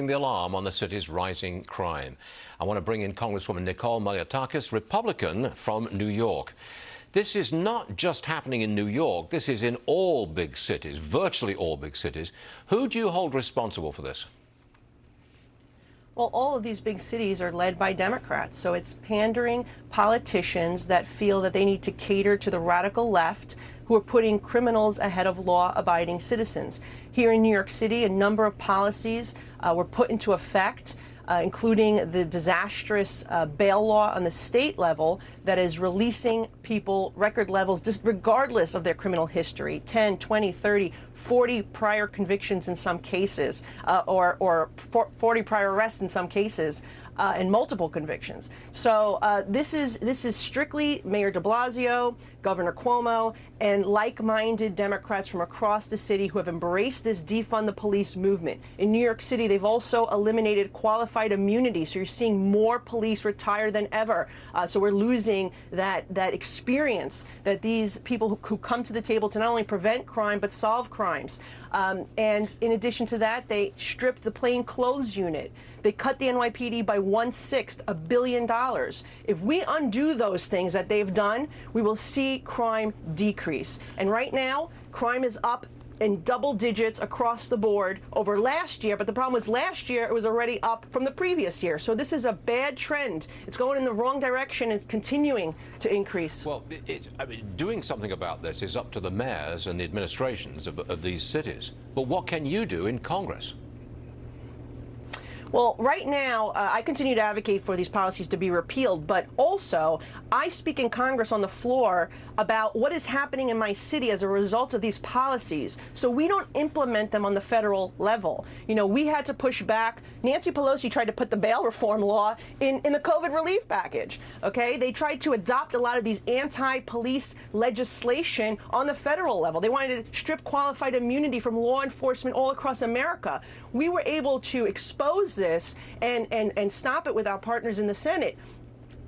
The alarm on the city's rising crime. I want to bring in Congresswoman Malliotakis, Republican from New York. This is not just happening in New York. This is in all big cities, virtually all big cities. Who do you hold responsible for this? Well, all of these big cities are led by Democrats, so it's pandering politicians that feel that they need to cater to the radical left who are putting criminals ahead of law-abiding citizens. Here in New York City, a number of policies were put into effect, including the disastrous bail law on the state level that is releasing people record levels regardless of their criminal history, 10, 20, 30, 40 prior convictions in some cases, or 40 prior arrests in some cases, and multiple convictions. So this is strictly Mayor de Blasio, Governor Cuomo, and like-minded Democrats from across the city who have embraced this defund the police movement. In New York City, they've also eliminated qualified immunity, so you're seeing more police retire than ever. So we're losing that experience that these people who come to the table to not only prevent crime but solve crimes. And in addition to that, they stripped the plain clothes unit. They cut the NYPD by 1/6, $1 billion. If we undo those things that they've done, we will see crime decrease. And right now, crime is up in double digits across the board over last year, but the problem was last year it was already up from the previous year. So this is a bad trend. It's going in the wrong direction. It's continuing to increase. Well, I mean, doing something about this is up to the mayors and the administrations of these cities. But what can you do in Congress? Well, right now, I continue to advocate for these policies to be repealed, but also I speak in Congress on the floor about what is happening in my city as a result of these policies. So we don't implement them on the federal level. You know, we had to push back. Nancy Pelosi tried to put the bail reform law in the COVID relief package. Okay, they tried to adopt a lot of these anti-police legislation on the federal level. They wanted to strip qualified immunity from law enforcement all across America. We were able to expose this and stop it with our partners in the Senate.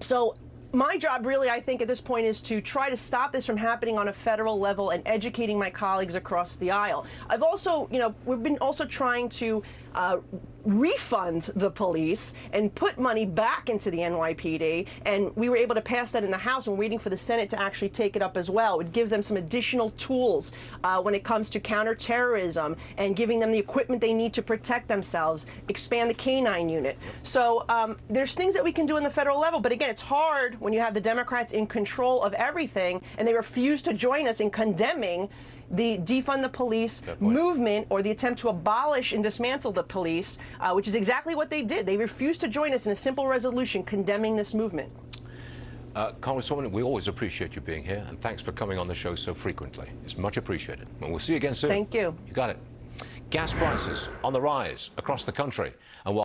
So my job really, I think, at this point is to try to stop this from happening on a federal level and educating my colleagues across the aisle. I've also, we've been also trying to refund the police and put money back into the NYPD, and we were able to pass that in the House, and we're waiting for the Senate to actually take it up as well. It would give them some additional tools when it comes to counterterrorism and giving them the equipment they need to protect themselves, expand the K-9 unit. So there's things that we can do in the federal level, but again, it's hard when you have the Democrats in control of everything and they refuse to join us in condemning the defund the police movement or the attempt to abolish and dismantle the police, which is exactly what they did. They refused to join us in a simple resolution condemning this movement. Congresswoman, we always appreciate you being here, and thanks for coming on the show so frequently. It's much appreciated. And we'll see you again soon. Thank you. You got it. Gas prices on the rise across the country. And while